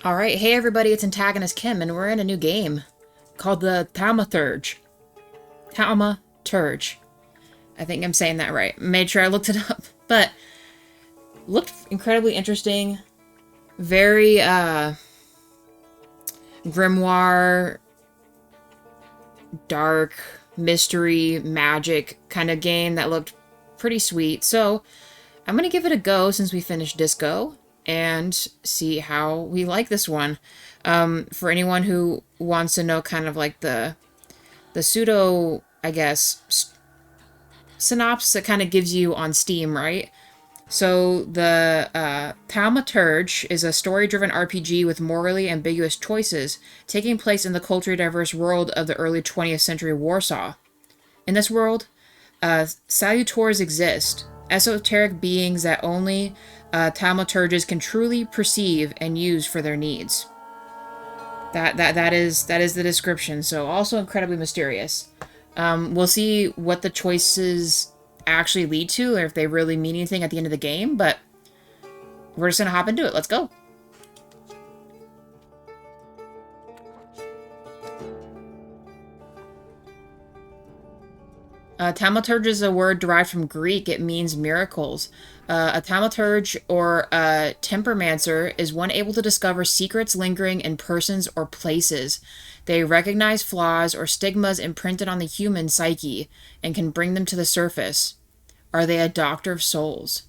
Alright, hey everybody, it's AntagonistKim, and we're in a new game called the Thaumaturge. Thaumaturge. I think I'm saying that right. Made sure I looked it up. But looked incredibly interesting. Very, grimoire, dark, mystery, magic kind of game that looked pretty sweet. So I'm gonna give it a go since we finished Disco and see how we like this one. For anyone who wants to know kind of like the pseudo, I guess, synopsis that kind of gives you on Steam, right? So the Thaumaturge is a story-driven RPG with morally ambiguous choices, taking place in the culturally diverse world of the early 20th century Warsaw. In this world, salutors exist, esoteric beings that only thaumaturges can truly perceive and use for their needs. That is the description. So also incredibly mysterious. We'll see what the choices actually lead to, or if they really mean anything at the end of the game. But we're just gonna hop into it. Let's go. Thaumaturge is a word derived from Greek. It means miracles. A thaumaturge or a tempermancer is one able to discover secrets lingering in persons or places. They recognize flaws or stigmas imprinted on the human psyche and can bring them to the surface. Are they a doctor of souls?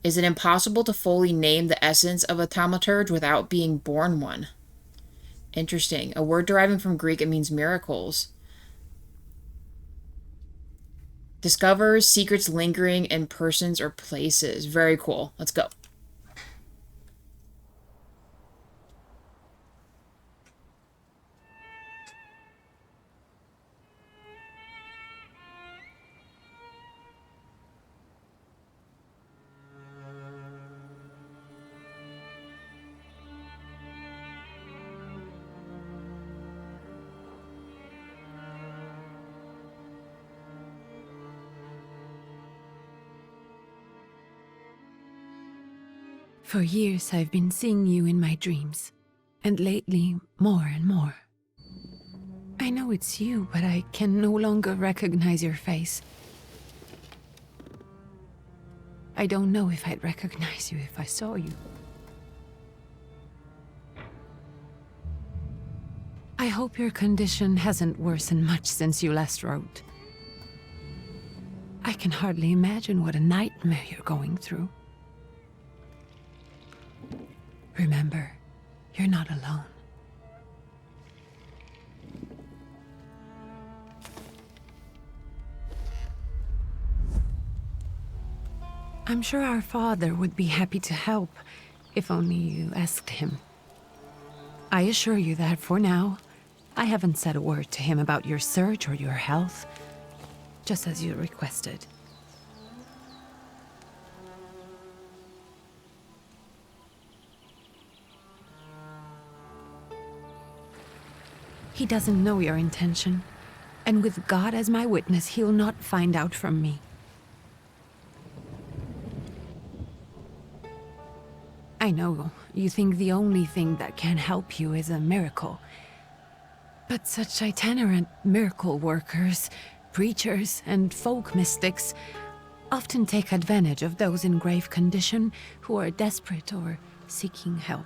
Is it impossible to fully name the essence of a thaumaturge without being born one? Interesting. A word deriving from Greek, it means miracles. Discovers secrets lingering in persons or places. Very cool. Let's go. For years I've been seeing you in my dreams, and lately more and more. I know it's you, but I can no longer recognize your face. I don't know if I'd recognize you if I saw you. I hope your condition hasn't worsened much since you last wrote. I can hardly imagine what a nightmare you're going through. Remember, you're not alone. I'm sure our father would be happy to help, if only you asked him. I assure you that for now, I haven't said a word to him about your search or your health, just as you requested. He doesn't know your intention, and with God as my witness, he'll not find out from me. I know you think the only thing that can help you is a miracle. But such itinerant miracle workers, preachers, and folk mystics often take advantage of those in grave condition who are desperate or seeking help.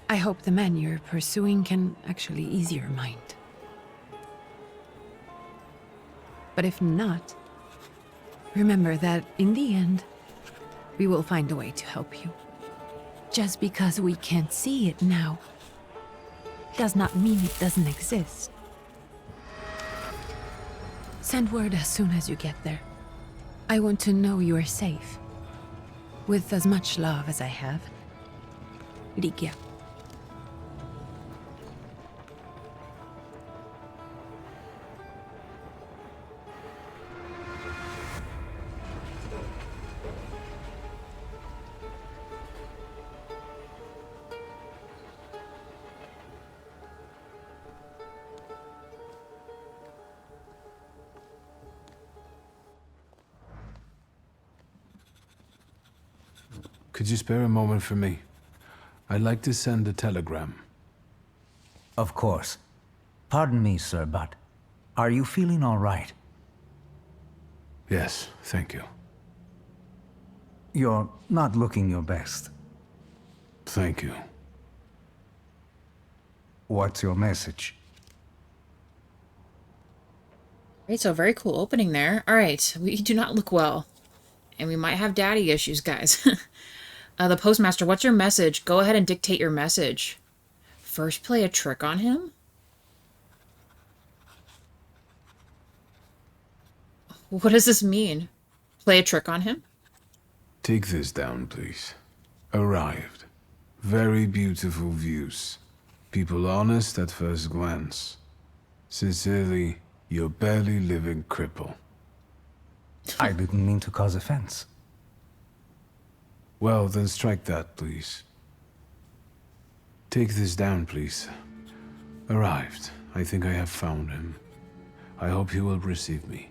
I hope the man you're pursuing can actually ease your mind. But if not, remember that in the end, we will find a way to help you. Just because we can't see it now, does not mean it doesn't exist. Send word as soon as you get there. I want to know you are safe. With as much love as I have. Ligia. could you spare a moment for me? I'd like to send a telegram. Of course. Pardon me, sir, but are you feeling all right? Yes, thank you. You're not looking your best. Thank you. What's your message? Right, so very cool opening there. All right, we do not look well. And we might have daddy issues, guys. The postmaster, what's your message? Go ahead and dictate your message. First play a trick on him? What does this mean? Play a trick on him? Take this down, please. Arrived. Very beautiful views. People honest at first glance. Sincerely, your barely living cripple. I didn't mean to cause offense. Well, then strike that, please. Take this down, please. Arrived. I think I have found him. I hope he will receive me.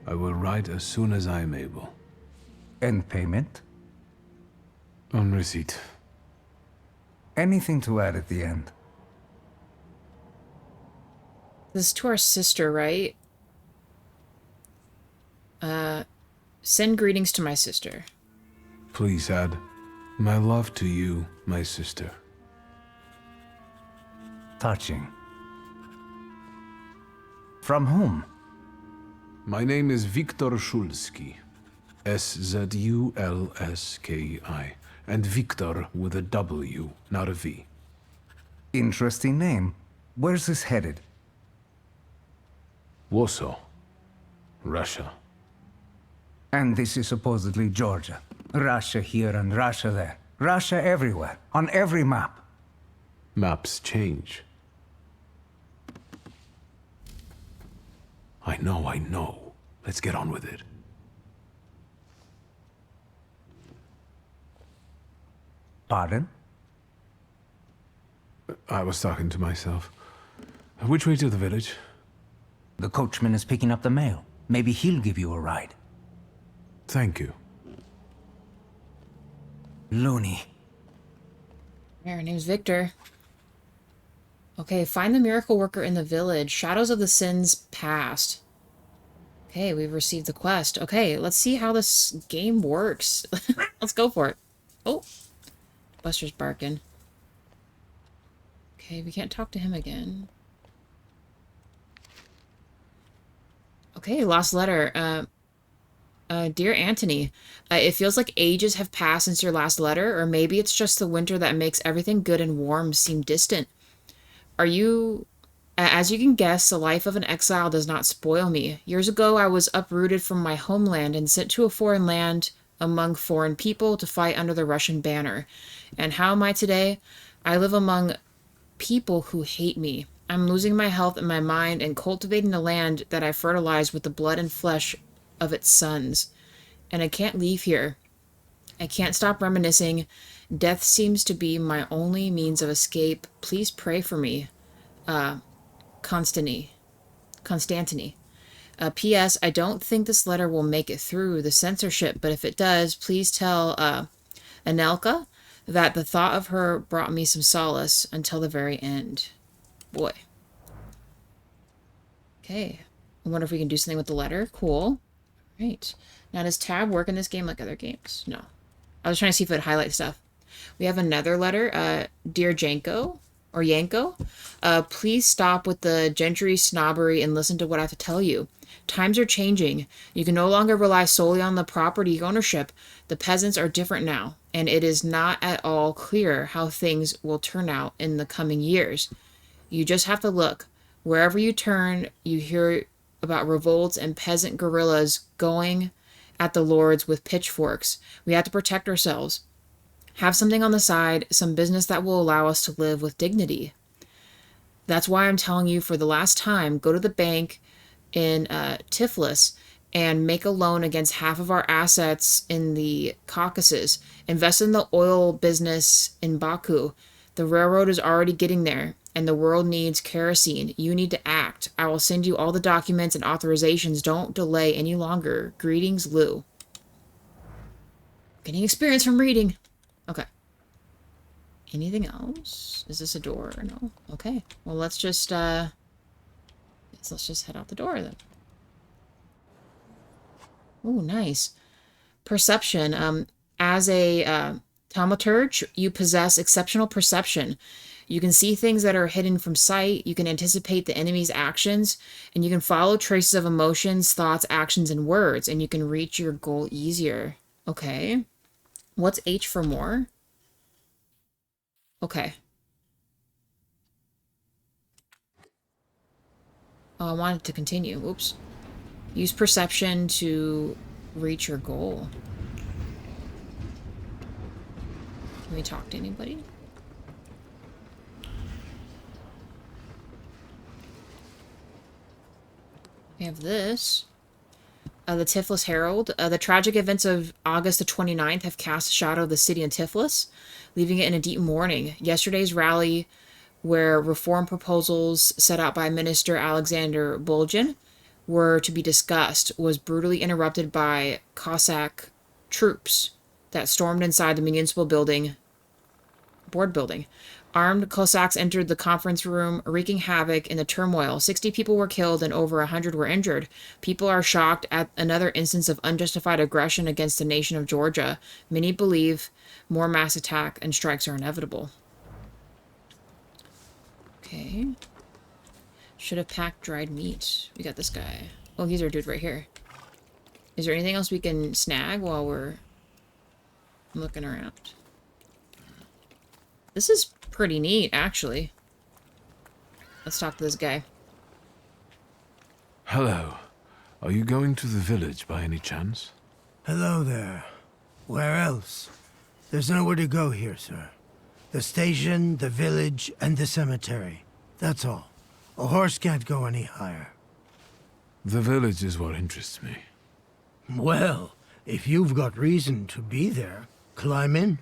I will write as soon as I am able. And payment? On receipt. Anything to add at the end? This is to our sister, right? Send greetings to my sister. Please add, my love to you, my sister. Touching. From whom? My name is Wictor Szulski. S-Z-U-L-S-K-I. And Victor with a W, not a V. Interesting name. Where's this headed? Warsaw. Russia. And this is supposedly Georgia. Russia here and Russia there. Russia everywhere, on every map. Maps change. I know. Let's get on with it. Pardon? I was talking to myself. Which way to the village? The coachman is picking up the mail. Maybe he'll give you a ride. Thank you. Loony. Her name's Victor. Okay, find the miracle worker in the village. Shadows of the sins past. Okay, we've received the quest. Okay, let's see how this game works. Let's go for it. Oh, Buster's barking. Okay, we can't talk to him again. Okay, lost letter. Dear Anthony, it feels like ages have passed since your last letter, or maybe it's just the winter that makes everything good and warm seem distant. As you can guess, the life of an exile does not spoil me. Years ago, I was uprooted from my homeland and sent to a foreign land among foreign people to fight under the Russian banner. And how am I today? I live among people who hate me. I'm losing my health and my mind and cultivating a land that I fertilized with the blood and flesh of its sons. And I can't leave here. I can't stop reminiscing. Death seems to be my only means of escape. Please pray for me. Constantine. P.S. I don't think this letter will make it through the censorship, but if it does, please tell Anelka that the thought of her brought me some solace until the very end. Boy. Okay. I wonder if we can do something with the letter. Cool. Right. Now, does tab work in this game like other games? No. I was trying to see if it would highlight stuff. We have another letter. Dear Janko, or Yanko, please stop with the gentry snobbery and listen to what I have to tell you. Times are changing. You can no longer rely solely on the property ownership. The peasants are different now, and it is not at all clear how things will turn out in the coming years. You just have to look. Wherever you turn, you hear about revolts and peasant guerrillas going at the lords with pitchforks. We have to protect ourselves. Have something on the side, some business that will allow us to live with dignity. That's why I'm telling you for the last time, go to the bank in Tiflis and make a loan against half of our assets in the Caucasus. Invest in the oil business in Baku. The railroad is already getting there, and the world needs kerosene. You need to act. I will send you all the documents and authorizations. Don't delay any longer. Greetings, Lou. Getting experience from reading. Okay. Anything else? Is this a door? No. Okay. Well, let's just head out the door then. Oh, nice. Perception. As a Thaumaturge, you possess exceptional perception. You can see things that are hidden from sight. You can anticipate the enemy's actions, and you can follow traces of emotions, thoughts, actions, and words, and you can reach your goal easier. Okay. What's H for more? Okay. Oh, I wanted to continue. Oops. Use perception to reach your goal. Can we talk to anybody? We have this. The Tiflis Herald. The tragic events of August the 29th have cast a shadow of the city in Tiflis, leaving it in a deep mourning. Yesterday's rally, where reform proposals set out by Minister Alexander Bulgin were to be discussed, was brutally interrupted by Cossack troops that stormed inside the municipal board building. Armed Cossacks entered the conference room, wreaking havoc in the turmoil. 60 people were killed and over 100 were injured. People are shocked at another instance of unjustified aggression against the nation of Georgia. Many believe more mass attack and strikes are inevitable. Okay. Should have packed dried meat. We got this guy. Oh, he's our dude right here. Is there anything else we can snag while we're looking around? This is pretty neat, actually. Let's talk to this guy. Hello. Are you going to the village by any chance? Hello there. Where else? There's nowhere to go here, sir. The station, the village, and the cemetery. That's all. A horse can't go any higher. The village is what interests me. Well, if you've got reason to be there, climb in.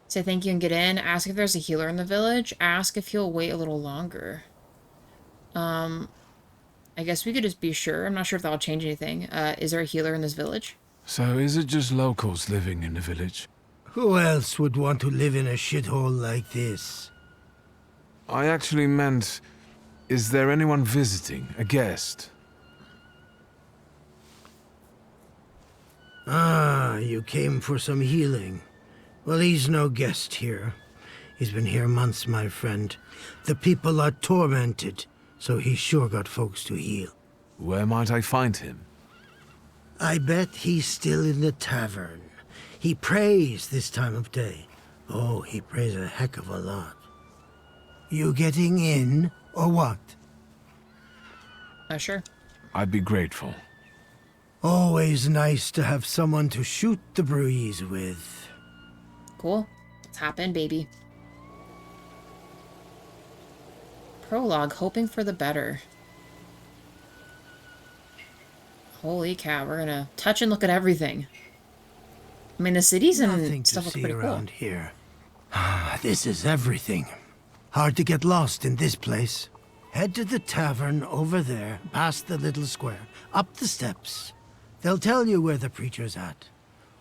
Say thank you and get in. Ask if there's a healer in the village. Ask if he'll wait a little longer. I guess we could just be sure. I'm not sure if that'll change anything. Is there a healer in this village? So is it just locals living in the village? Who else would want to live in a shithole like this? I actually meant, is there anyone visiting, a guest? Ah, you came for some healing. Well, he's no guest here. He's been here months, my friend. The people are tormented, so he's sure got folks to heal. Where might I find him? I bet he's still in the tavern. He prays this time of day. Oh, he prays a heck of a lot. You getting in, or what? Sure. I'd be grateful. Always nice to have someone to shoot the breeze with. Cool. Let's hop in, baby. Prologue, hoping for the better. Holy cow, we're gonna touch and look at everything. I mean, the cities Nothing and stuff to look see pretty cool. around here. This is everything. Hard to get lost in this place. Head to the tavern over there, past the little square, up the steps. They'll tell you where the preacher's at.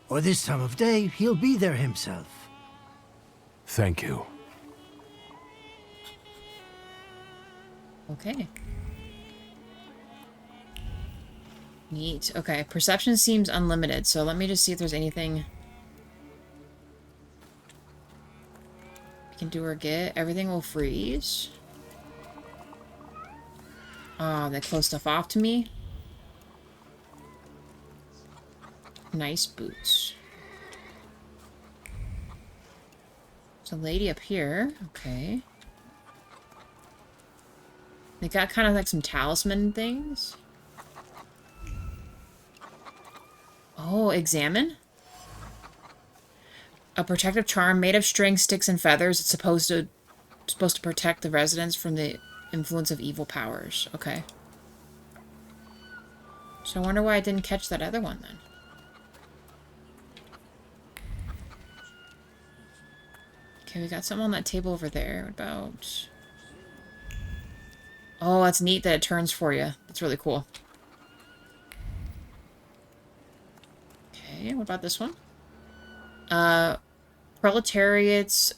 Or this time of day, he'll be there himself. Thank you. Okay. Neat. Okay, perception seems unlimited, so let me just see if there's anything we can do or get. Everything will freeze. Ah, they close stuff off to me. Nice boots. There's a lady up here. Okay. They got kind of like some talisman things. Oh, examine. A protective charm made of string, sticks, and feathers. It's supposed to protect the residents from the influence of evil powers. Okay. So I wonder why I didn't catch that other one then. Okay, we got something on that table over there. What about... Oh, that's neat that it turns for you. That's really cool. Okay, what about this one? Proletariat's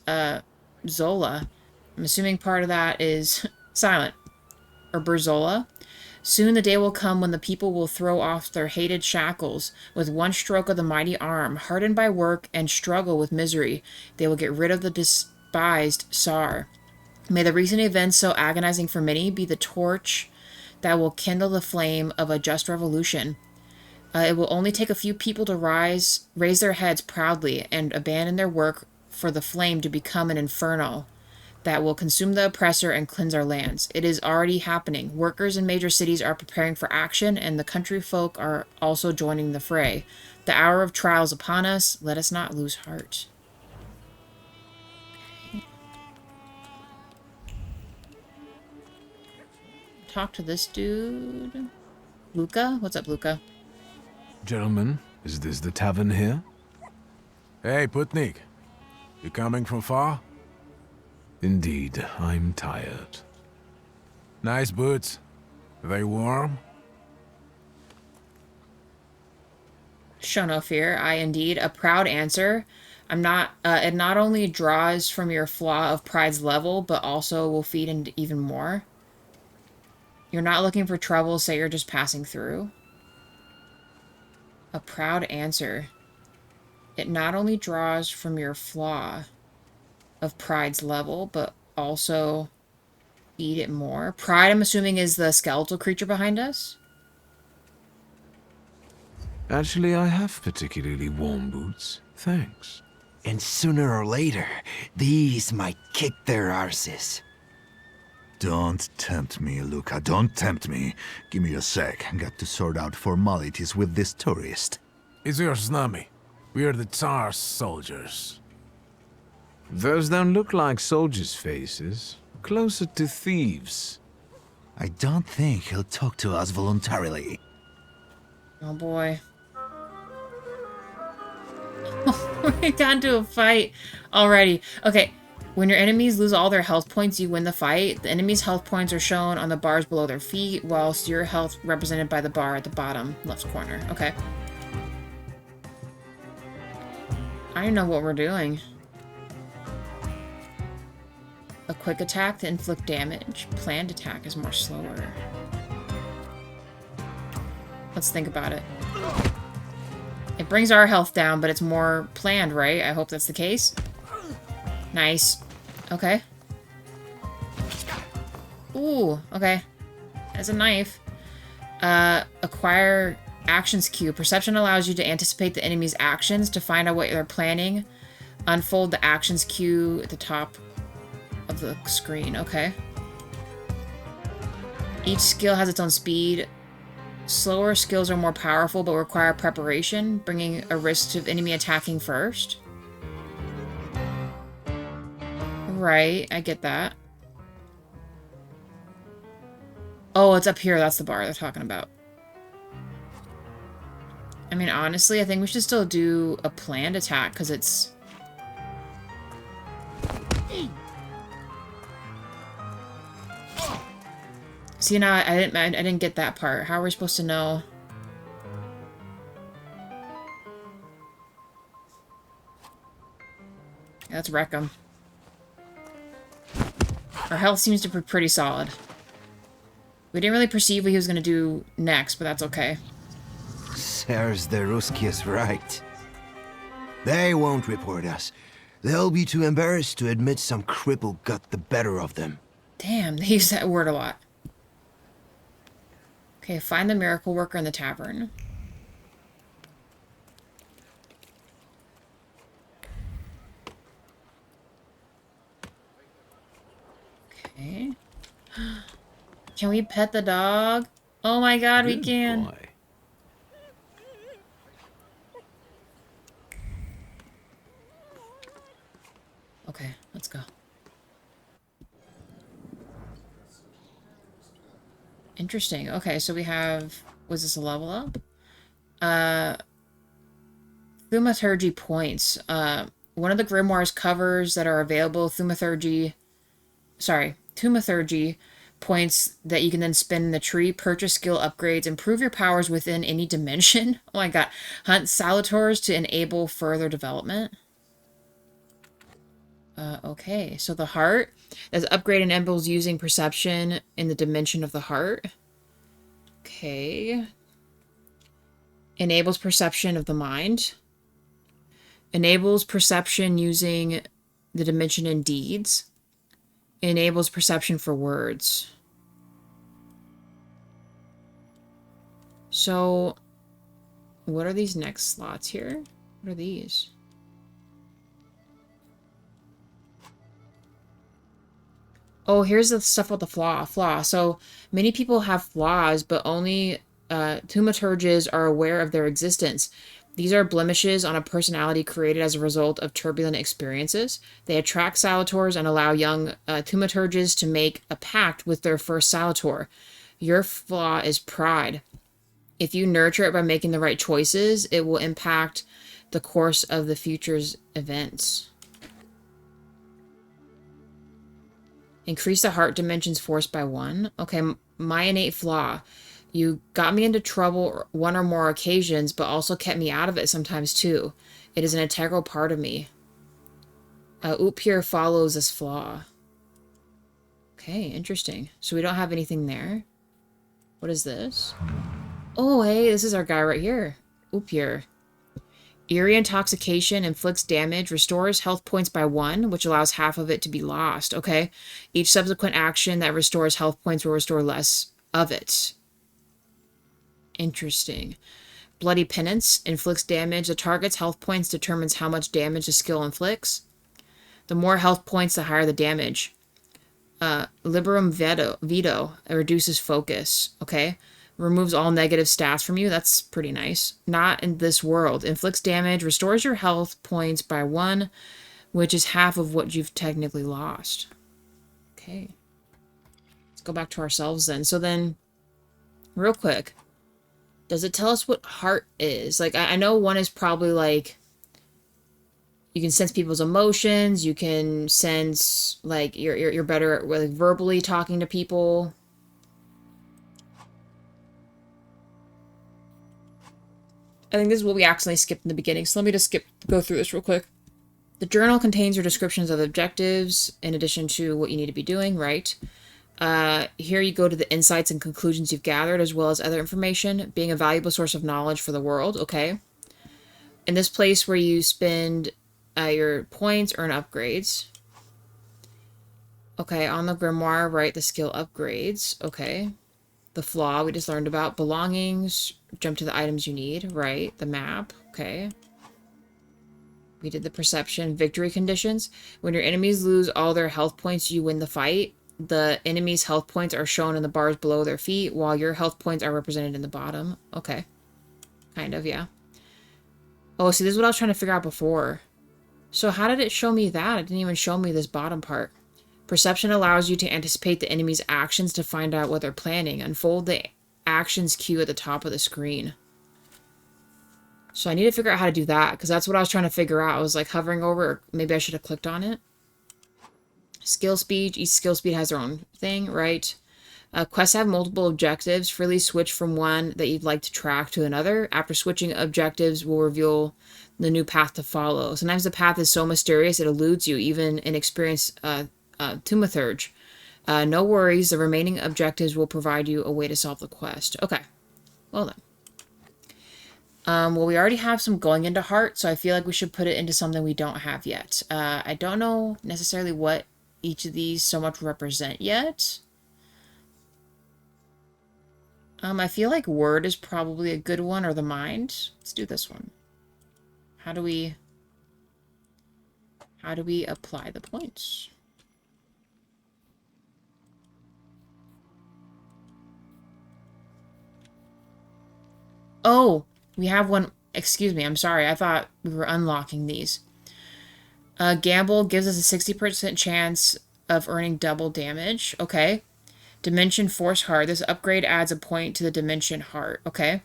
Zola. I'm assuming part of that is silent. Or Berzola. Soon the day will come when the people will throw off their hated shackles. With one stroke of the mighty arm, hardened by work and struggle with misery, they will get rid of the despised Tsar. May the recent events so agonizing for many be the torch that will kindle the flame of a just revolution. It will only take a few people to raise their heads proudly and abandon their work for the flame to become an inferno that will consume the oppressor and cleanse our lands. It is already happening. Workers in major cities are preparing for action, and the country folk are also joining the fray. The hour of trial is upon us. Let us not lose heart. Okay. Talk to this dude. Luca? What's up, Luca? Gentlemen, is this the tavern here? Hey, Putnik. You coming from far? Indeed, I'm tired. Nice boots. Are they warm? Show no fear. I indeed. A proud answer. I'm not. It not only draws from your flaw of pride's level, but also will feed into even more. You're not looking for trouble, say you're just passing through. A proud answer. It not only draws from your flaw of pride's level, but also feed it more. Pride, I'm assuming, is the skeletal creature behind us? Actually, I have particularly warm boots. Thanks. And sooner or later, these might kick their arses. Don't tempt me, Luca. Don't tempt me. Give me a sec. Got to sort out formalities with this tourist. It's your snummy. We are the Tsar's soldiers. Those don't look like soldiers' faces. Closer to thieves. I don't think he'll talk to us voluntarily. Oh boy. We got into a fight already. Okay, when your enemies lose all their health points, you win the fight. The enemy's health points are shown on the bars below their feet, whilst your health represented by the bar at the bottom left corner. Okay. I don't know what we're doing. A quick attack to inflict damage. Planned attack is more slower. Let's think about it. It brings our health down, but it's more planned, right? I hope that's the case. Nice. Okay. Ooh, okay. That's a knife. Acquire actions queue. Perception allows you to anticipate the enemy's actions to find out what they're planning. Unfold the actions queue at the top of the screen. Okay. Each skill has its own speed. Slower skills are more powerful but require preparation, bringing a risk to enemy attacking first. Right, I get that. Oh, it's up here. That's the bar they're talking about. I mean, honestly, I think we should still do a planned attack because it's... See, now I didn't get that part. How are we supposed to know? Yeah, let's wreck him. Our health seems to be pretty solid. We didn't really perceive what he was going to do next, but that's okay. Sirs, the Ruski is right. They won't report us. They'll be too embarrassed to admit some cripple got the better of them. Damn, they use that word a lot. Okay, find the miracle worker in the tavern. Okay. Can we pet the dog? Oh my god, we can. Boy. Okay, let's go. Interesting. Okay, so we have... Was this a level up? Thaumaturge points. One of the grimoires covers that are available, Thaumaturge points that you can then spend in the tree, purchase skill upgrades, improve your powers within any dimension. Oh my god. Hunt salutors to enable further development. Okay, so the heart. There's upgrade enables using perception in the dimension of the heart. Okay. Enables perception of the mind. Enables perception using the dimension in deeds. Enables perception for words. So, what are these next slots here? What are these? Oh, here's the stuff with the flaw. So, many people have flaws, but only thaumaturges are aware of their existence. These are blemishes on a personality created as a result of turbulent experiences. They attract salutors and allow young thaumaturges to make a pact with their first salutor. Your flaw is pride. If you nurture it by making the right choices, it will impact the course of the future's events. Increase the heart dimension's force by 1. Okay, my innate flaw. You got me into trouble one or more occasions, but also kept me out of it sometimes too. It is an integral part of me. Here follows this flaw. Okay, interesting. So we don't have anything there. What is this? Oh, hey, this is our guy right here. Here. Eerie intoxication inflicts damage, restores health points by 1, which allows half of it to be lost. Okay. Each subsequent action that restores health points will restore less of it. Interesting. Bloody penance inflicts damage. The target's health points determines how much damage the skill inflicts. The more health points, the higher the damage. Liberum veto reduces focus. Okay. Removes all negative stats from you. That's pretty nice. Not in this world. Inflicts damage. Restores your health points by 1, which is half of what you've technically lost. Okay. Let's go back to ourselves then. So then, real quick, does it tell us what heart is? Like, I know 1 is probably like, you can sense people's emotions. You can sense, like, you're better at like, verbally talking to people. I think this is what we accidentally skipped in the beginning, so let me just go through this real quick. The journal contains your descriptions of objectives, in addition to what you need to be doing, right? Here you go to the insights and conclusions you've gathered, as well as other information, being a valuable source of knowledge for the world, okay? In this place where you spend your points, earn upgrades. Okay, on the grimoire, write the skill upgrades, okay. The flaw we just learned about. Belongings, jump to the items you need, right? The map, okay. We did the perception. Victory conditions. When your enemies lose all their health points, you win the fight. The enemy's health points are shown in the bars below their feet, while your health points are represented in the bottom. Okay. Kind of, yeah. Oh, see, this is what I was trying to figure out before. So how did it show me that? It didn't even show me this bottom part. Perception allows you to anticipate the enemy's actions to find out what they're planning. Unfold the actions queue at the top of the screen. So I need to figure out how to do that, because that's what I was trying to figure out. I was like hovering over, or maybe I should have clicked on it. Skill speed. Each skill speed has their own thing, right? Quests have multiple objectives. Freely switch from one that you'd like to track to another. After switching objectives will reveal the new path to follow. Sometimes the path is so mysterious it eludes you, even an experienced thaumaturge. No worries, the remaining objectives will provide you a way to solve the quest. Okay, well then. Well, we already have some going into heart, so I feel like we should put it into something we don't have yet. I don't know necessarily what each of these so much represent yet. I feel like word is probably a good one, or the mind. Let's do this one. How do we apply the points? Oh, we have one. Excuse me, I'm sorry. I thought we were unlocking these. Gamble gives us a 60% chance of earning double damage. Okay. Dimension Force Heart. This upgrade adds a point to the Dimension Heart. Okay.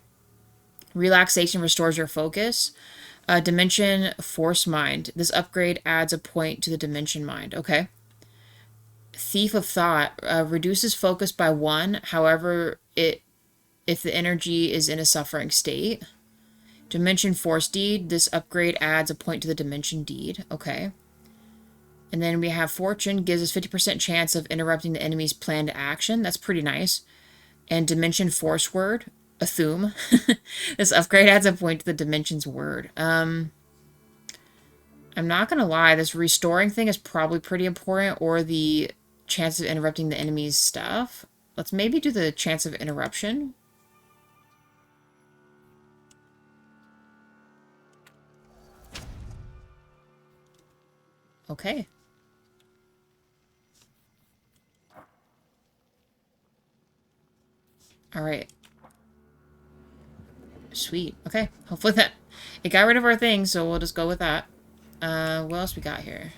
Relaxation restores your focus. Dimension Force Mind. This upgrade adds a point to the Dimension Mind. Okay. Thief of Thought reduces focus by 1. However, if the energy is in a suffering state. Dimension Force Deed. This upgrade adds a point to the Dimension Deed. Okay. And then we have Fortune. Gives us 50% chance of interrupting the enemy's planned action. That's pretty nice. And Dimension Force Word. Athum. This upgrade adds a point to the Dimension's word. I'm not going to lie. This restoring thing is probably pretty important. Or the chance of interrupting the enemy's stuff. Let's maybe do the chance of interruption. Okay. Alright. Sweet. Okay. Hopefully that... It got rid of our thing, so we'll just go with that. What else we got here?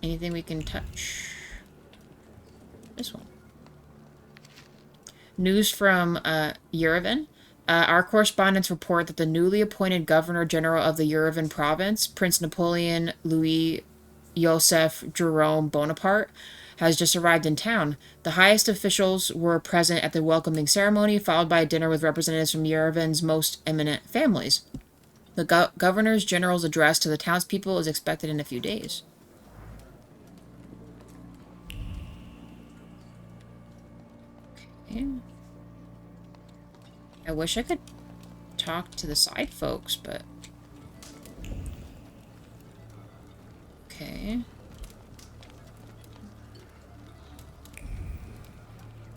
Anything we can touch? This one. News from Yerevan. Our correspondents report that the newly appointed Governor General of the Yerevan Province, Prince Napoleon Louis Joseph Jerome Bonaparte, has just arrived in town. The highest officials were present at the welcoming ceremony, followed by a dinner with representatives from Yerevan's most eminent families. The Governor's General's address to the townspeople is expected in a few days. Okay. I wish I could talk to the side folks, but... Okay.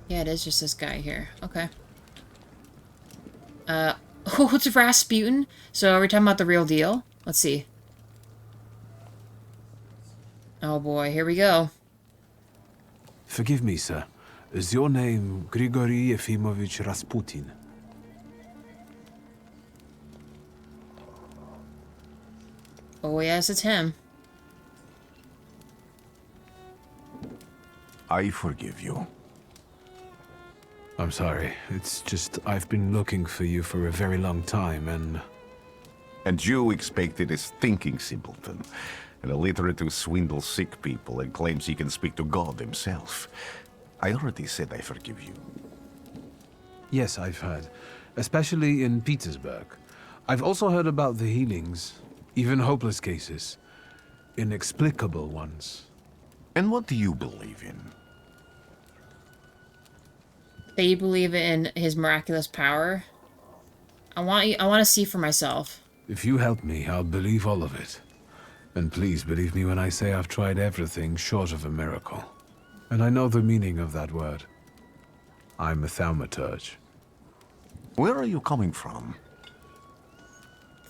Yeah, it is just this guy here. Okay. Oh, it's Rasputin. So are we talking about the real deal? Let's see. Oh boy, here we go. Forgive me, sir. Is your name Grigory Yefimovich Rasputin? Oh yes, it's him. I forgive you. I'm sorry. It's just I've been looking for you for a very long time, and... And you expected a thinking simpleton, an illiterate who swindles sick people and claims he can speak to God himself. I already said I forgive you. Yes, I've heard. Especially in Petersburg. I've also heard about the healings, even hopeless cases. Inexplicable ones. And what do you believe in? That you believe in his miraculous power. I want to see for myself. If you help me, I'll believe all of it. And please believe me when I say I've tried everything short of a miracle. And I know the meaning of that word. I'm a Thaumaturge. Where are you coming from?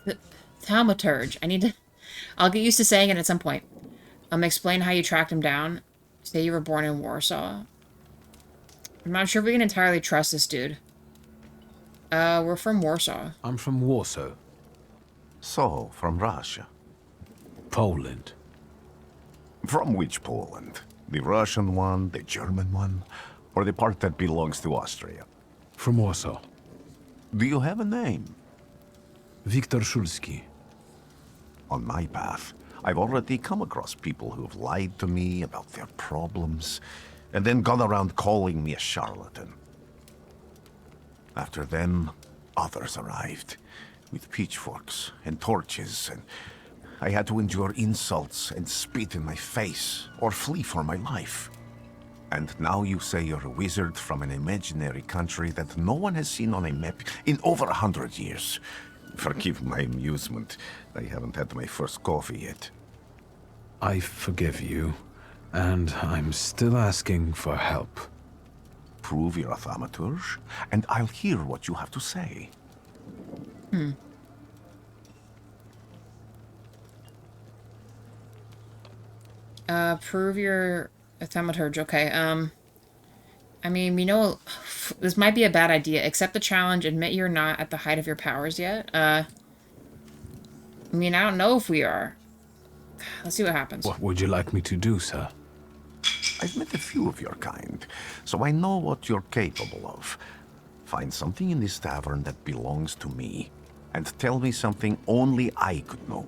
The Thaumaturge. I need to... I'll get used to saying it at some point. Explain how you tracked him down. Say you were born in Warsaw. I'm not sure if we can entirely trust this dude. We're from Warsaw. I'm from Warsaw. So, from Russia. Poland. From which Poland? The Russian one, the German one, or the part that belongs to Austria? From Warsaw. Do you have a name? Wictor Szulski. On my path, I've already come across people who have lied to me about their problems, and then gone around calling me a charlatan. After them, others arrived, with pitchforks and torches, and I had to endure insults and spit in my face, or flee for my life. And now you say you're a wizard from an imaginary country that no one has seen on a map in over 100 years. Forgive my amusement, I haven't had my first coffee yet. I forgive you, and I'm still asking for help. Prove you're a Thaumaturge, and I'll hear what you have to say. Prove you're a Thaumaturge. Okay, I mean, we know this might be a bad idea. Accept the challenge, admit you're not at the height of your powers yet. I mean, I don't know if we are. Let's see what happens. What would you like me to do, sir? I've met a few of your kind, so I know what you're capable of. Find something in this tavern that belongs to me, and tell me something only I could know.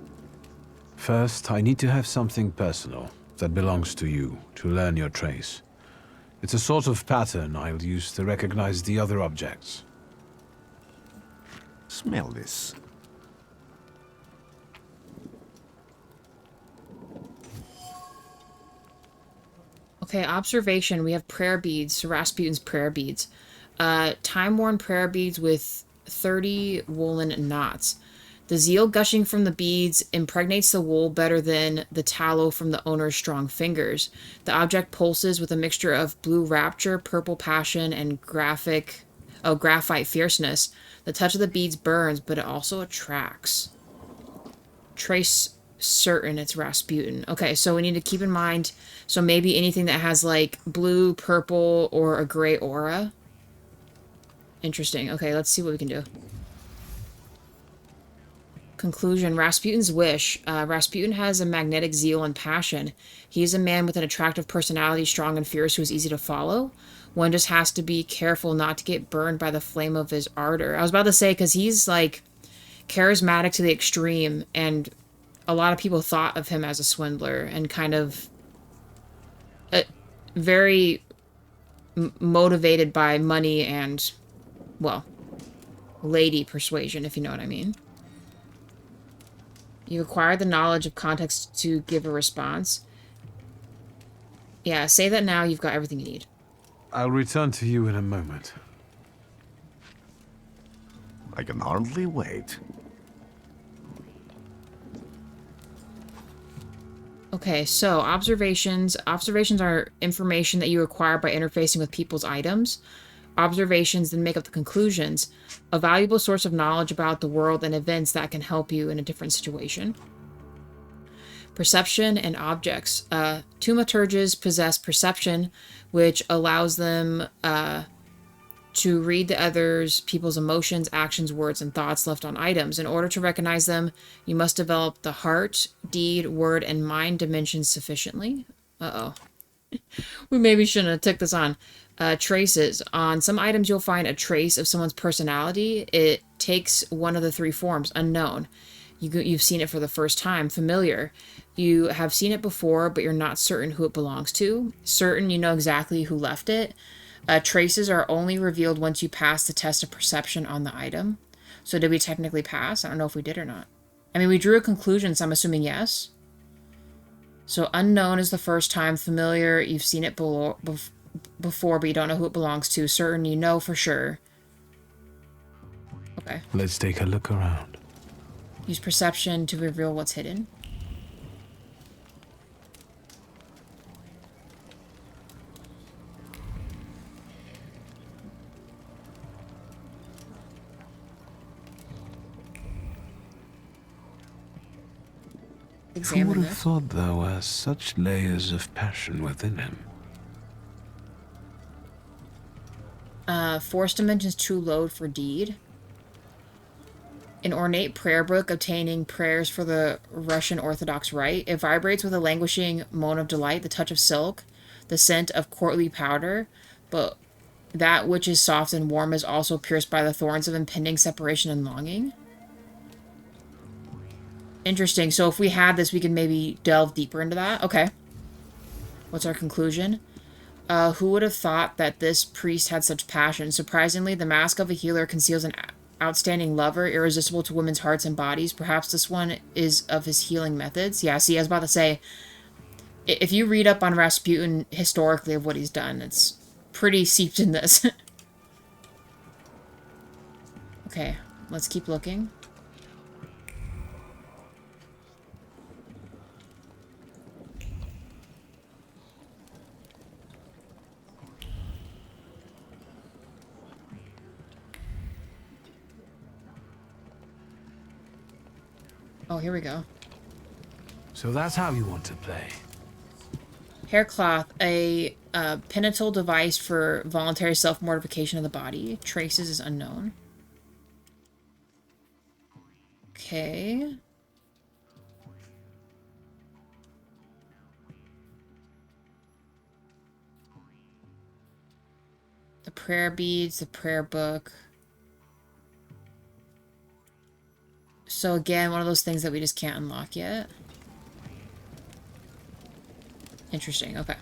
First, I need to have something personal that belongs to you to learn your trace. It's a sort of pattern I'll use to recognize the other objects. Smell this. Okay, observation. We have prayer beads, Rasputin's prayer beads. Time-worn prayer beads with 30 woolen knots. The zeal gushing from the beads impregnates the wool better than the tallow from the owner's strong fingers. The object pulses with a mixture of blue rapture, purple passion, and graphite fierceness. The touch of the beads burns, but it also attracts. Trace certain it's Rasputin. Okay, so we need to keep in mind, so maybe anything that has like blue, purple, or a gray aura. Interesting. Okay, let's see what we can do. Conclusion. Rasputin's wish. Rasputin has a magnetic zeal and passion. He is a man with an attractive personality, strong and fierce, who is easy to follow. One just has to be careful not to get burned by the flame of his ardor. I was about to say, because he's like charismatic to the extreme, and a lot of people thought of him as a swindler and kind of very motivated by money and, well, lady persuasion, if you know what I mean. You acquire the knowledge of context to give a response. Yeah, say that now. You've got everything you need. I'll return to you in a moment. I can hardly wait. Okay, so observations. Observations are information that you acquire by interfacing with people's items. Observations then make up the conclusions, a valuable source of knowledge about the world and events that can help you in a different situation. Perception and objects. Thaumaturges possess perception, which allows them to read the others, people's emotions, actions, words, and thoughts left on items. In order to recognize them, you must develop the heart, deed, word, and mind dimensions sufficiently. Uh-oh. We maybe shouldn't have took this on. Traces. On some items, you'll find a trace of someone's personality. It takes one of the three forms. Unknown. You've seen it for the first time. Familiar. You have seen it before, but you're not certain who it belongs to. Certain, you know exactly who left it. Traces are only revealed once you pass the test of perception on the item. So did we technically pass? I don't know if we did or not. I mean, we drew a conclusion, so I'm assuming yes. So unknown is the first time. Familiar, you've seen it before, but you don't know who it belongs to. Certain, you know for sure. Okay. Let's take a look around. Use perception to reveal what's hidden. Who Examine would have this. thought there were such layers of passion within him? Force dimensions 2 load for deed. An ornate prayer book obtaining prayers for the Russian Orthodox Rite. It vibrates with a languishing moan of delight, the touch of silk, the scent of courtly powder, but that which is soft and warm is also pierced by the thorns of impending separation and longing. Interesting. So if we had this, we could maybe delve deeper into that. Okay. What's our conclusion? Who would have thought that this priest had such passion? Surprisingly, the mask of a healer conceals an outstanding lover, irresistible to women's hearts and bodies. Perhaps this one is of his healing methods. Yeah, see, I was about to say, if you read up on Rasputin historically of what he's done, it's pretty seeped in this. Okay, let's keep looking. Oh, here we go. So that's how you want to play. Haircloth, a penital device for voluntary self-mortification of the body. Traces is unknown. Okay. The prayer beads, the prayer book. So again, one of those things that we just can't unlock yet. Interesting, okay.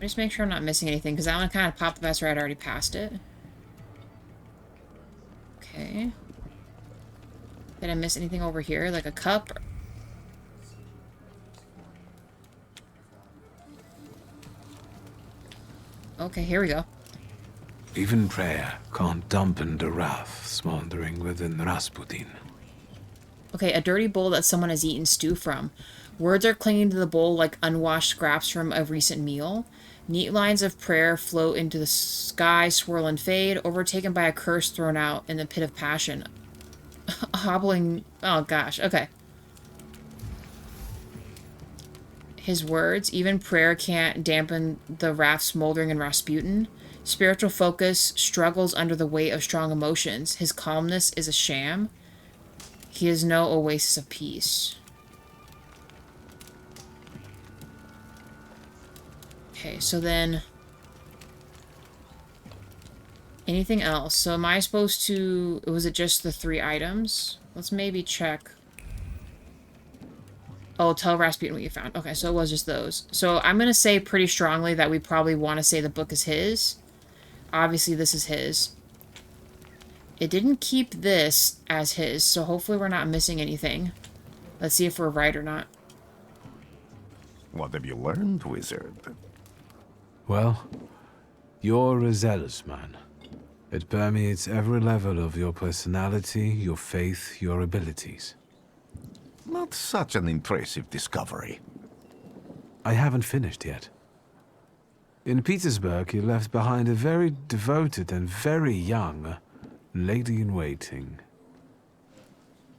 Just make sure I'm not missing anything, because I want to kind of pop the vest right. I already passed it. Okay. Did I miss anything over here? Like a cup? Okay, here we go. Even prayer can't dampen the wrath smoldering within Rasputin. Okay, a dirty bowl that someone has eaten stew from. Words are clinging to the bowl like unwashed scraps from a recent meal. Neat lines of prayer float into the sky, swirl and fade, overtaken by a curse thrown out in the pit of passion. Hobbling... Oh, gosh. Okay. His words, even prayer can't dampen the wrath smoldering in Rasputin. Spiritual focus struggles under the weight of strong emotions. His calmness is a sham. He is no oasis of peace. Okay, so then... Anything else? So am I supposed to... Was it just the 3 items? Let's maybe check. Oh, tell Rasputin what you found. Okay, so it was just those. So I'm going to say pretty strongly that we probably want to say the book is his. Obviously, this is his. It didn't keep this as his, so hopefully we're not missing anything. Let's see if we're right or not. What have you learned, wizard? Well, you're a zealous man. It permeates every level of your personality, your faith, your abilities. Not such an impressive discovery. I haven't finished yet. In Petersburg, you left behind a very devoted and very young lady-in-waiting.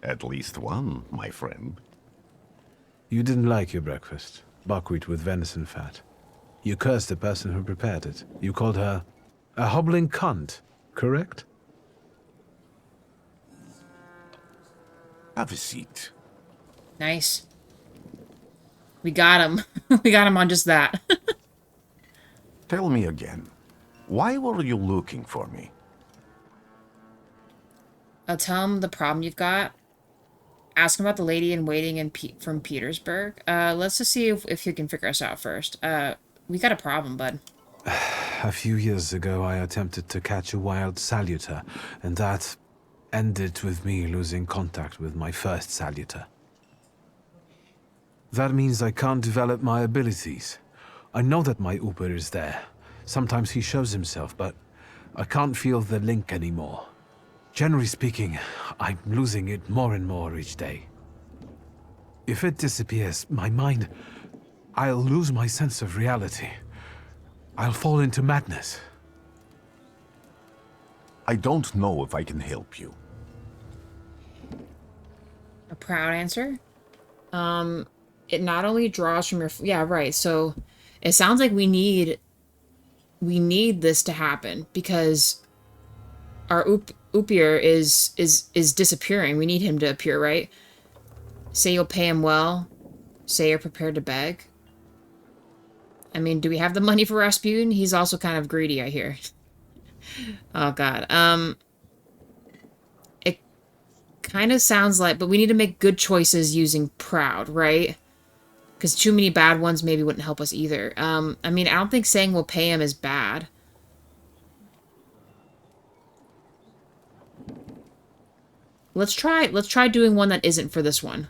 At least one, my friend. You didn't like your breakfast, buckwheat with venison fat. You cursed the person who prepared it. You called her a hobbling cunt, correct? Have a seat. Nice. We got him. We got him on just that. Tell me again, why were you looking for me? I'll tell him the problem you've got. Ask him about the lady in waiting from Petersburg. Let's just see if you can figure us out first. We got a problem, bud. A few years ago, I attempted to catch a wild salutor, and that ended with me losing contact with my first salutor. That means I can't develop my abilities. I know that my Uber is there. Sometimes he shows himself, but I can't feel the link anymore. Generally speaking, I'm losing it more and more each day. If it disappears, my mind... I'll lose my sense of reality. I'll fall into madness. I don't know if I can help you. A proud answer? It not only draws from your... Yeah, right. So it sounds like we need this to happen because our Upier is disappearing. We need him to appear, right? Say you'll pay him well. Say you're prepared to beg. I mean, do we have the money for Rasputin? He's also kind of greedy, I hear. Oh, God. It kind of sounds like... But we need to make good choices using proud, right? Because too many bad ones maybe wouldn't help us either. I mean, I don't think saying we'll pay him is bad. Let's try doing one that isn't for this one.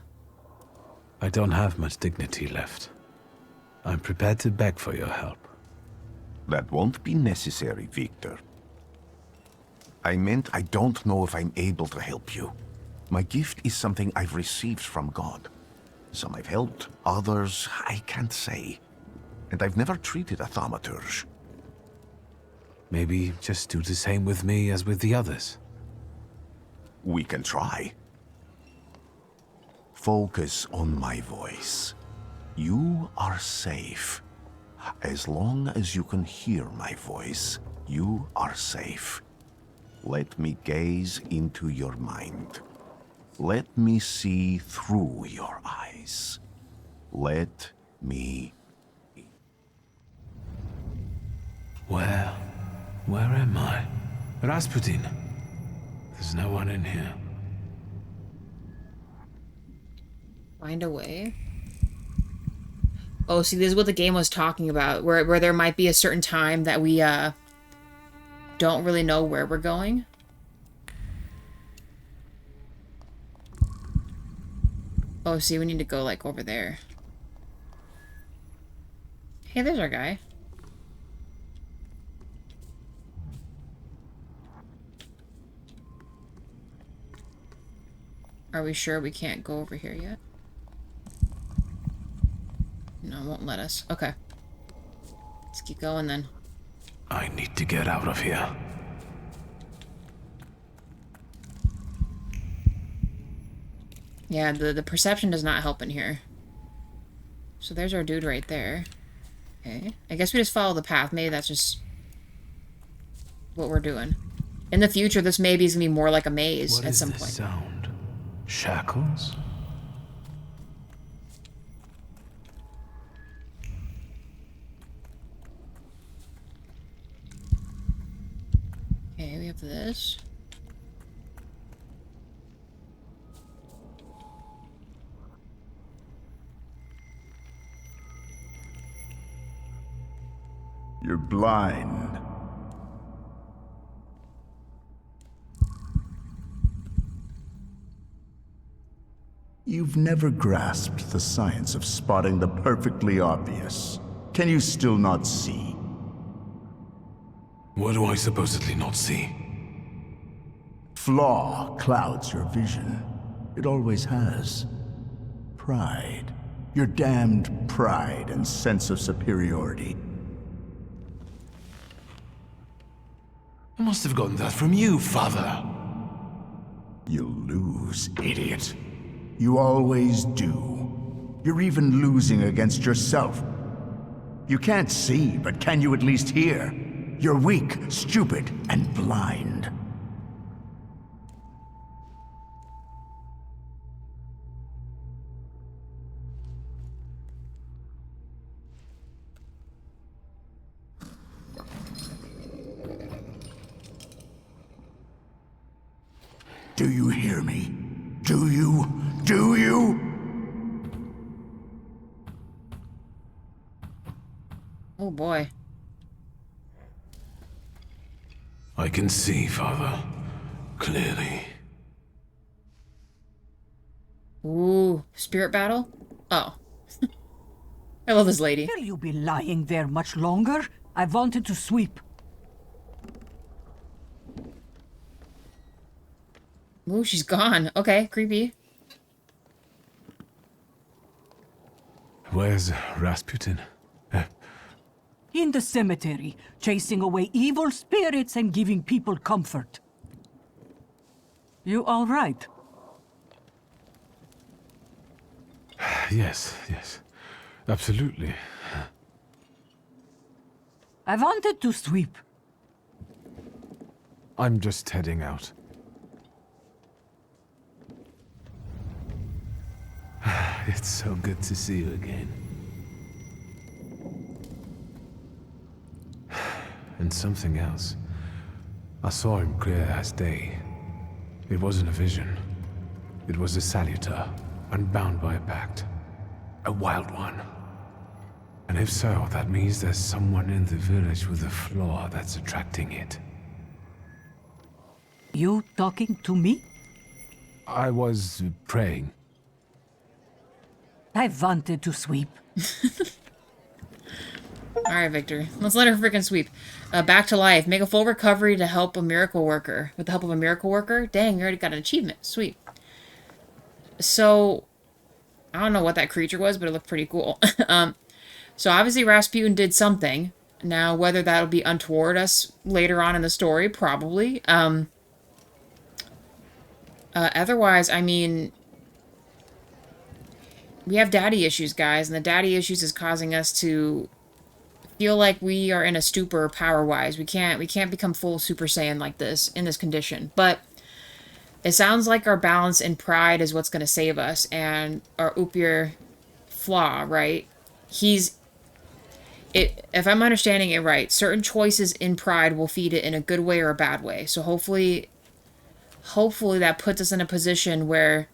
I don't have much dignity left. I'm prepared to beg for your help. That won't be necessary, Wictor. I meant I don't know if I'm able to help you. My gift is something I've received from God. Some I've helped, others I can't say. And I've never treated a Thaumaturge. Maybe just do the same with me as with the others. We can try. Focus on my voice. You are safe. As long as you can hear my voice, you are safe. Let me gaze into your mind. Let me see through your eyes. Let me... Where am I? Rasputin. There's no one in here. Find a way. Oh, see, this is what the game was talking about, where there might be a certain time that we don't really know where we're going. Oh, see, we need to go, like, over there. Hey, there's our guy. Are we sure we can't go over here yet? No, it won't let us. Okay. Let's keep going then. I need to get out of here. Yeah, the perception does not help in here. So there's our dude right there. Okay. I guess we just follow the path. Maybe that's just what we're doing. In the future, this maybe is going to be more like a maze at some point. What is this sound? Shackles? Okay, we have this. You're blind. You've never grasped the science of spotting the perfectly obvious. Can you still not see? What do I supposedly not see? Flaw clouds your vision. It always has. Pride. Your damned pride and sense of superiority. I must have gotten that from you, father. You'll lose, idiot. You always do. You're even losing against yourself. You can't see, but can you at least hear? You're weak, stupid, and blind. Do you hear me? Do you? Do you? Oh boy. I can see, father. Clearly. Ooh, spirit battle? Oh. I love this lady. Will you be lying there much longer? I wanted to sweep. Ooh, she's gone. Okay, creepy. Where's Rasputin? In the cemetery, chasing away evil spirits and giving people comfort. You all right? Yes. Absolutely. I wanted to sweep. I'm just heading out. It's so good to see you again. And something else. I saw him clear as day. It wasn't a vision. It was a salutor, unbound by a pact. A wild one. And if so, that means there's someone in the village with a flaw that's attracting it. You talking to me? I was praying. I wanted to sweep. Alright, Victor. Let's let her freaking sweep. Back to life. Make a full recovery to help a miracle worker. With the help of a miracle worker? Dang, you already got an achievement. Sweet. So, I don't know what that creature was, but it looked pretty cool. So obviously Rasputin did something. Now, whether that'll be untoward us later on in the story, probably. Otherwise, I mean, we have daddy issues, guys, and the daddy issues is causing us to feel like we are in a stupor power-wise. We can't become full Super Saiyan like this, in this condition. But it sounds like our balance and pride is what's going to save us, and our Upir Flaw, right? If I'm understanding it right, certain choices in pride will feed it in a good way or a bad way. So hopefully hopefully that puts us in a position where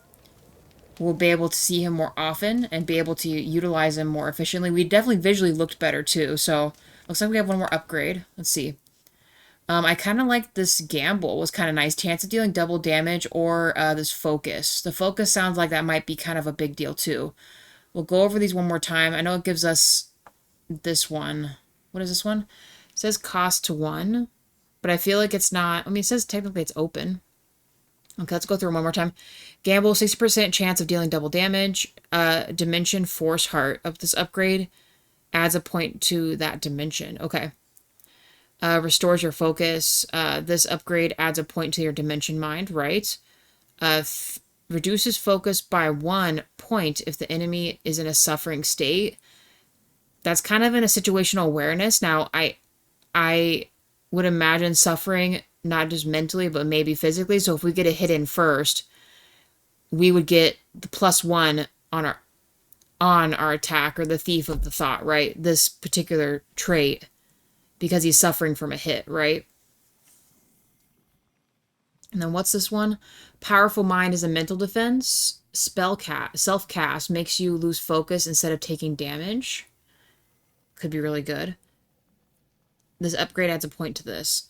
we'll be able to see him more often and be able to utilize him more efficiently. We definitely visually looked better too, so looks like we have one more upgrade. Let's see. I kind of like this gamble. Was kind of nice. Chance of dealing double damage or this focus. The focus sounds like that might be kind of a big deal too. We'll go over these one more time. I know it gives us this one. What is this one? It says cost to 1, but I feel like it's not. I mean, it says technically it's open. Okay, let's go through one more time. Gamble, 60% chance of dealing double damage. Dimension Force Heart of this upgrade adds a point to that dimension. Okay. Restores your focus. This upgrade adds a point to your dimension mind, right? Reduces focus by 1 point if the enemy is in a suffering state. That's kind of in a situational awareness. Now, I would imagine suffering not just mentally, but maybe physically. So if we get a hit in first, we would get the +1 on our attack, or the thief of the thought, right? This particular trait. Because he's suffering from a hit, right? And then what's this one? Powerful Mind is a mental defense. Self-cast makes you lose focus instead of taking damage. Could be really good. This upgrade adds a point to this.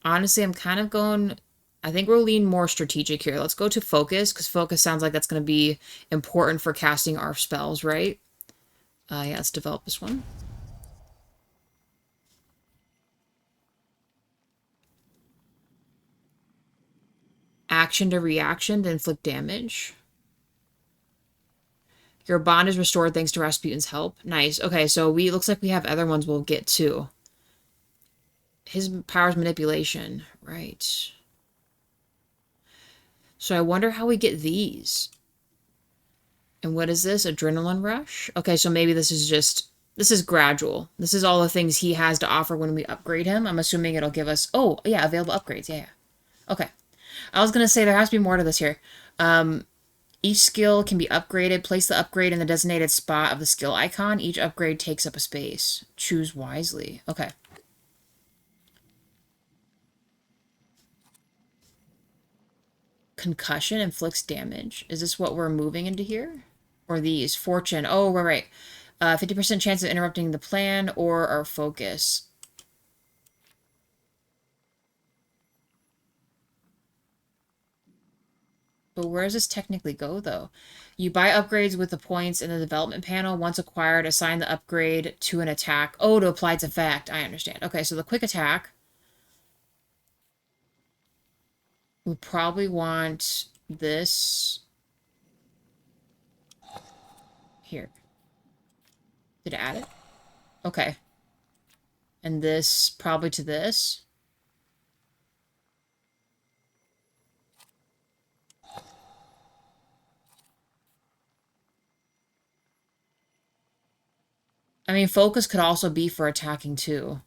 Honestly, I'm kind of going... I think we'll lean more strategic here. Let's go to focus, because focus sounds like that's going to be important for casting our spells, right? Yeah, let's develop this one. Action to reaction to inflict damage. Your bond is restored thanks to Rasputin's help. Nice. Okay, so looks like we have other ones we'll get too. His power's manipulation. Right. So I wonder how we get these. And what is this? Adrenaline rush? Okay, so maybe this is gradual. This is all the things he has to offer when we upgrade him. I'm assuming it'll give us... Oh, yeah, available upgrades. Yeah. Okay. I was going to say there has to be more to this here. Each skill can be upgraded. Place the upgrade in the designated spot of the skill icon. Each upgrade takes up a space. Choose wisely. Okay. Concussion inflicts damage. Is this what we're moving into here? Or these? Fortune. Oh, right. 50% chance of interrupting the plan or our focus. But where does this technically go, though? You buy upgrades with the points in the development panel. Once acquired, assign the upgrade to an attack. Oh, to apply its effect. I understand. Okay, so the quick attack. We probably want this. Here. Did it add it? Okay. And this probably to this. I mean, focus could also be for attacking too.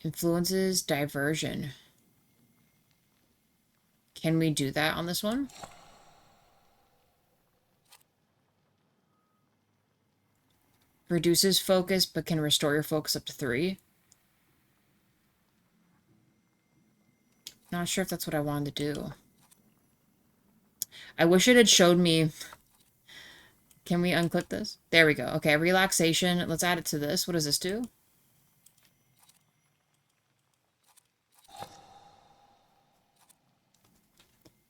Influences diversion. Can we do that on this one? Reduces focus, but can restore your focus up to 3. Not sure if that's what I wanted to do. I wish it had showed me... Can we unclick this? There we go. Okay, relaxation. Let's add it to this. What does this do?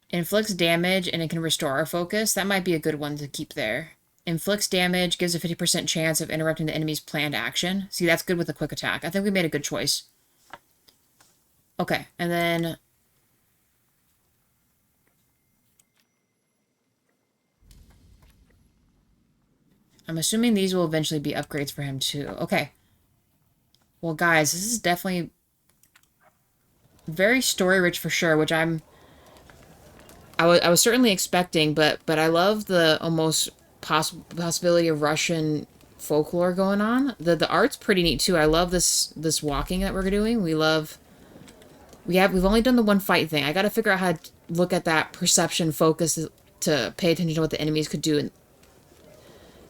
Inflicts damage and it can restore our focus. That might be a good one to keep there. Inflicts damage, gives a 50% chance of interrupting the enemy's planned action. See, that's good with a quick attack. I think we made a good choice. Okay, and then... I'm assuming these will eventually be upgrades for him too. Okay. Well, guys, this is definitely very story-rich for sure, which I was certainly expecting, but I love the almost possibility of Russian folklore going on. The art's pretty neat too. I love this walking that we're doing. We've only done the one fight thing. I got to figure out how to look at that perception focus to pay attention to what the enemies could do and,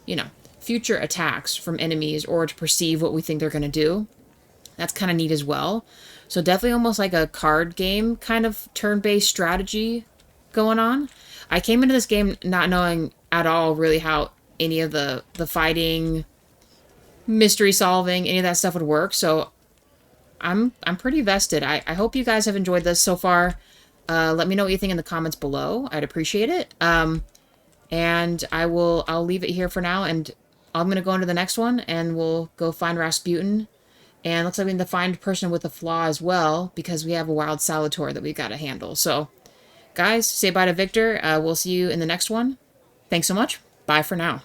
you know, future attacks from enemies, or to perceive what we think they're going to do. That's kind of neat as well. So definitely almost like a card game kind of turn-based strategy going on. I came into this game not knowing at all really how any of the fighting, mystery solving, any of that stuff would work. So I'm pretty vested. I hope you guys have enjoyed this so far. Let me know what you think in the comments below. I'd appreciate it. And I'll leave it here for now, and I'm going to go into the next one, and we'll go find Rasputin. And looks like we need to find a person with a flaw as well, because we have a wild salutor that we've got to handle. So, guys, say bye to Victor. We'll see you in the next one. Thanks so much. Bye for now.